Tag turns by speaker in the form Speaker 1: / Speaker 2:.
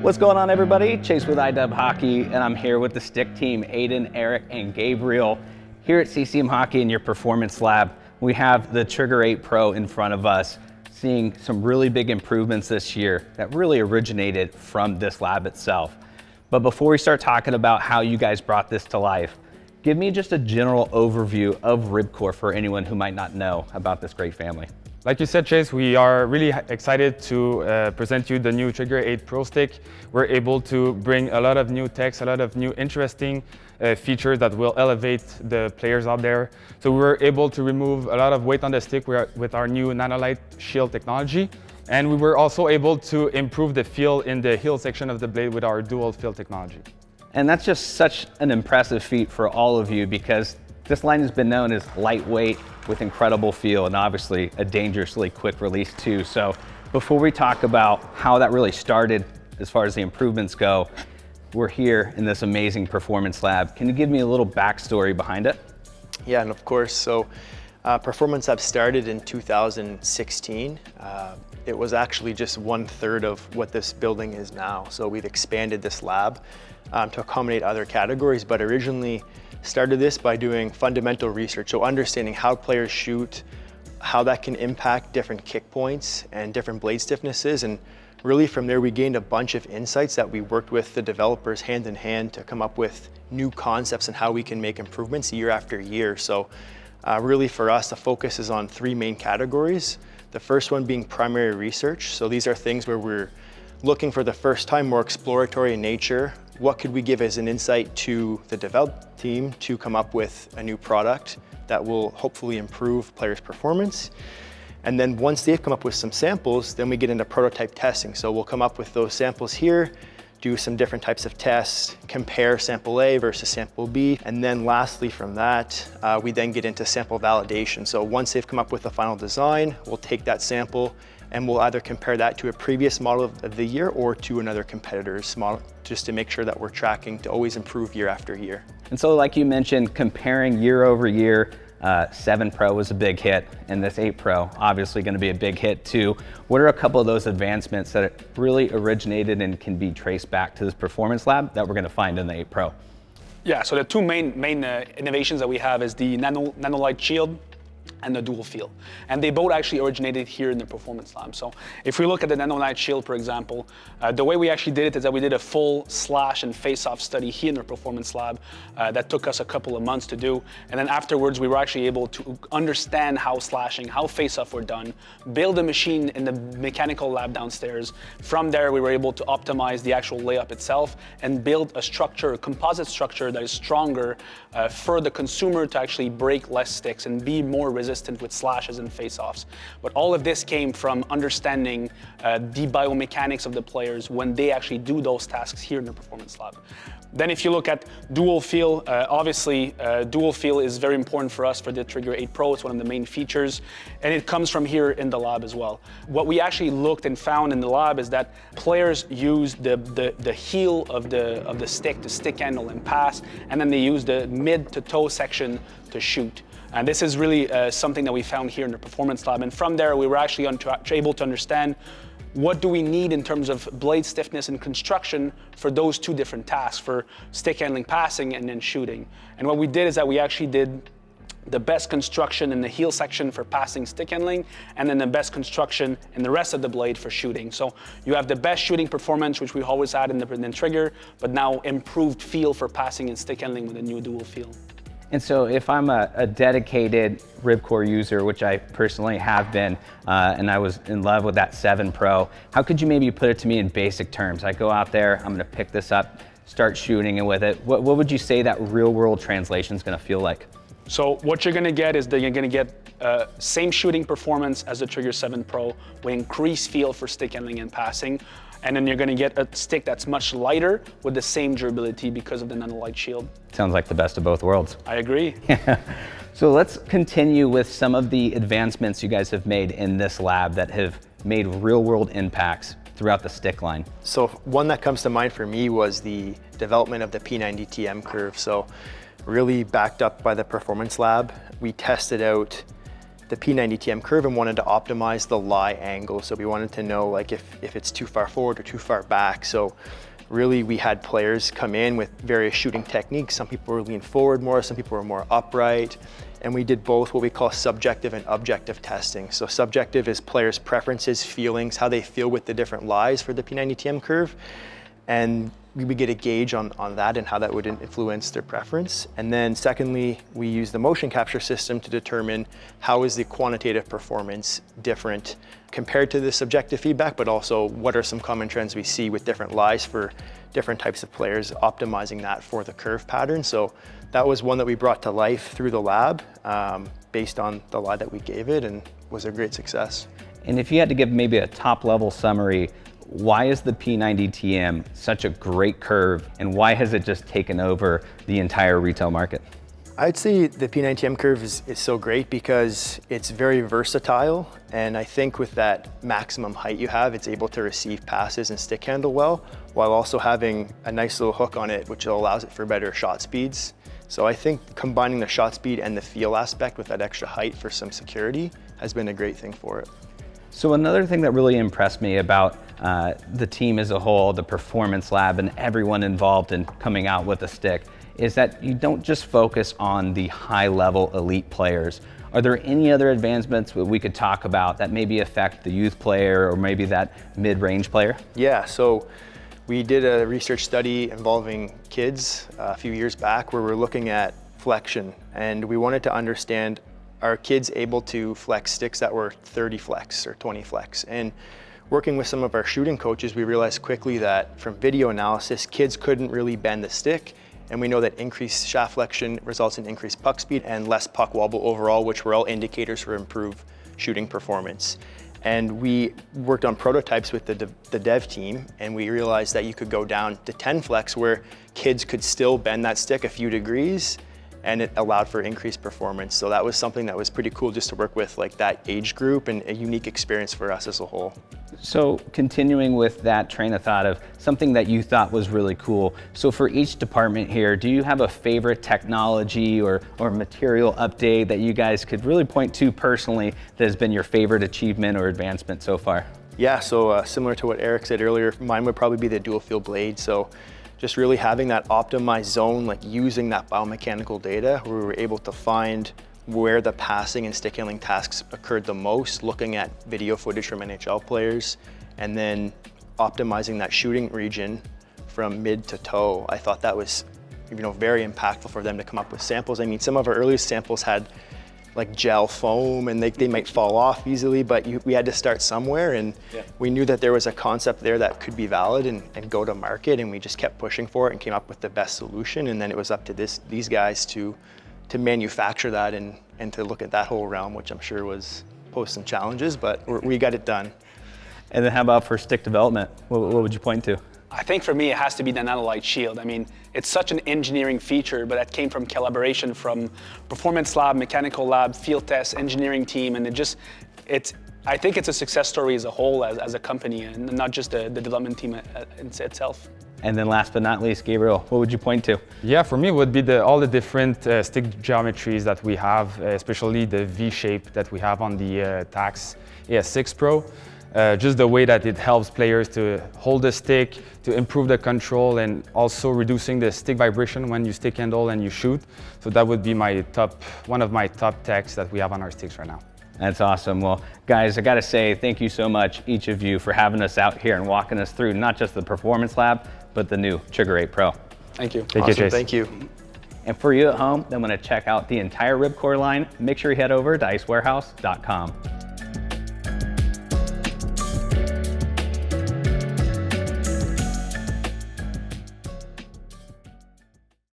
Speaker 1: What's going on, everybody? Chase with iDub Hockey, and I'm here with the stick team, Aiden, Eric, and Gabriel. Here at CCM Hockey in your Performance Lab, we have the Trigger 8 Pro in front of us, seeing some really big improvements this year that really originated from this lab itself. But before we start talking about how you guys brought this to life, give me just a general overview of RibCor for anyone who might not know about this great family.
Speaker 2: Like you said, Chase, we are really excited to present you the new Trigger 8 Pro Stick. We're able to bring a lot of new techs, a lot of new interesting features that will elevate the players out there. So we were able to remove a lot of weight on the stick with our new Nanolite Shield technology. And we were also able to improve the feel in the heel section of the blade with our dual feel technology.
Speaker 1: And that's just such an impressive feat for all of you, because this line has been known as lightweight with incredible feel and obviously a dangerously quick release too. So before we talk about how that really started as far as the improvements go, we're here in this amazing performance lab. Can you give me a little backstory behind it?
Speaker 3: Yeah, and of course. So Performance Lab started in 2016. It was actually just 1/3 of what this building is now. So we've expanded this lab to accommodate other categories, but originally started this by doing fundamental research. So understanding how players shoot, how that can impact different kick points and different blade stiffnesses. And really from there, we gained a bunch of insights that we worked with the developers hand in hand to come up with new concepts and how we can make improvements year after year. So really for us, the focus is on three main categories. The first one being primary research. So these are things where we're looking for the first time, more exploratory in nature. What could we give as an insight to the development team to come up with a new product that will hopefully improve players' performance? And then once they've come up with some samples, then we get into prototype testing. So we'll come up with those samples here, do some different types of tests, compare sample A versus sample B. And then lastly from that, we then get into sample validation. So once they've come up with a final design, we'll take that sample and we'll either compare that to a previous model of the year or to another competitor's model, just to make sure that we're tracking to always improve year after year.
Speaker 1: And so like you mentioned, comparing year over year, 7 Pro was a big hit, and this 8 Pro obviously going to be a big hit too. What are a couple of those advancements that really originated and can be traced back to this performance lab that we're going to find in the 8 Pro?
Speaker 4: Yeah, so the two main innovations that we have is the Nanolite Shield and the dual feel. And they both actually originated here in the Performance Lab. So if we look at the Nanolite Shield, for example, the way we actually did it is that we did a full slash and face-off study here in the Performance Lab that took us a couple of months to do. And then afterwards, we were actually able to understand how slashing, how face-off were done, build a machine in the mechanical lab downstairs. From there, we were able to optimize the actual layup itself and build a structure, a composite structure that is stronger for the consumer to actually break less sticks and be more resistant with slashes and face-offs. But all of this came from understanding the biomechanics of the players when they actually do those tasks here in the Performance Lab. Then if you look at dual feel, obviously dual feel is very important for us for the Trigger 8 Pro. It's one of the main features, and it comes from here in the lab as well. What we actually looked and found in the lab is that players use the heel of the stick to stick handle and pass, and then they use the mid to toe section to shoot. And this is really something that we found here in the Performance Lab. And from there, we were actually able to understand what do we need in terms of blade stiffness and construction for those two different tasks, for stick handling, passing, and then shooting. And what we did is that we actually did the best construction in the heel section for passing, stick handling, and then the best construction in the rest of the blade for shooting. So you have the best shooting performance, which we always had in the Trigger, but now improved feel for passing and stick handling with a new dual feel.
Speaker 1: And so if I'm a dedicated RibCor user, which I personally have been, and I was in love with that 7 Pro, how could you maybe put it to me in basic terms? I go out there, I'm gonna pick this up, start shooting it with it. What would you say that real world translation is gonna feel like?
Speaker 4: So what you're gonna get is that you're gonna get same shooting performance as the Trigger 7 Pro with increased feel for stick handling and passing. And then you're gonna get a stick that's much lighter with the same durability because of the Nanolite Shield.
Speaker 1: Sounds like the best of both worlds.
Speaker 4: I agree.
Speaker 1: So let's continue with some of the advancements you guys have made in this lab that have made real world impacts throughout the stick line.
Speaker 3: So one that comes to mind for me was the development of the P90TM curve. So really backed up by the Performance Lab, we tested out the P90TM curve and wanted to optimize the lie angle. So we wanted to know like if it's too far forward or too far back. So really we had players come in with various shooting techniques. Some people were leaning forward more, some people were more upright. And we did both what we call subjective and objective testing. So subjective is players' preferences, feelings, how they feel with the different lies for the P90TM curve. And we would get a gauge on that and how that would influence their preference. And then secondly, we use the motion capture system to determine how is the quantitative performance different compared to the subjective feedback, but also what are some common trends we see with different lies for different types of players, optimizing that for the curve pattern. So that was one that we brought to life through the lab based on the lie that we gave it, and was a great success.
Speaker 1: And if you had to give maybe a top level summary, why is the P90TM such a great curve, and why has it just taken over the entire retail market?
Speaker 3: I'd say the P90TM curve is so great because it's very versatile, and I think with that maximum height you have, it's able to receive passes and stick handle well, while also having a nice little hook on it, which allows it for better shot speeds. So I think combining the shot speed and the feel aspect with that extra height for some security has been a great thing for it.
Speaker 1: So another thing that really impressed me about the team as a whole, the Performance Lab, and everyone involved in coming out with a stick is that you don't just focus on the high-level elite players. Are there any other advancements that we could talk about that maybe affect the youth player or maybe that mid-range player?
Speaker 3: Yeah, so we did a research study involving kids a few years back where we're looking at flexion, and we wanted to understand, are kids able to flex sticks that were 30 flex or 20 flex? And working with some of our shooting coaches, we realized quickly that from video analysis, kids couldn't really bend the stick. And we know that increased shaft flexion results in increased puck speed and less puck wobble overall, which were all indicators for improved shooting performance. And we worked on prototypes with the dev team, and we realized that you could go down to 10 flex where kids could still bend that stick a few degrees, and it allowed for increased performance. So that was something that was pretty cool just to work with like that age group, and a unique experience for us as a whole.
Speaker 1: So continuing with that train of thought of something that you thought was really cool. So for each department here, do you have a favorite technology or material update that you guys could really point to personally that has been your favorite achievement or advancement so far?
Speaker 3: Yeah, so similar to what Eric said earlier, mine would probably be the dual field blade. So just really having that optimized zone, like using that biomechanical data where we were able to find where the passing and stick handling tasks occurred the most, looking at video footage from NHL players, and then optimizing that shooting region from mid to toe. I thought that was, very impactful for them to come up with samples. I mean, some of our earliest samples had like gel foam, and they might fall off easily, but we had to start somewhere, and we knew that there was a concept there that could be valid and go to market, and we just kept pushing for it and came up with the best solution. And then it was up to these guys to manufacture that and to look at that whole realm, which I'm sure was posed some challenges, but we got it done.
Speaker 1: And then how about for stick development? What would you point to?
Speaker 4: I think for me, it has to be the nanolight shield. I mean, it's such an engineering feature, but that came from collaboration from Performance Lab, Mechanical Lab, Field Test, engineering team, and I think it's a success story as a whole, as a company, and not just the development team itself.
Speaker 1: And then last but not least, Gabriel, what would you point to?
Speaker 2: Yeah, for me it would be all the different stick geometries that we have, especially the V shape that we have on the Tax AS6 Pro. Just the way that it helps players to hold the stick, to improve the control, and also reducing the stick vibration when you stick handle and you shoot. So that would be one of my top techs that we have on our sticks right now.
Speaker 1: That's awesome. Well, guys, I gotta say thank you so much, each of you, for having us out here and walking us through not just the Performance Lab, but the new Trigger 8 Pro.
Speaker 4: Thank you.
Speaker 2: Thank you, Chase.
Speaker 3: Thank you.
Speaker 1: And for you at home that want to check out the entire RibCor line, make sure you head over to icewarehouse.com.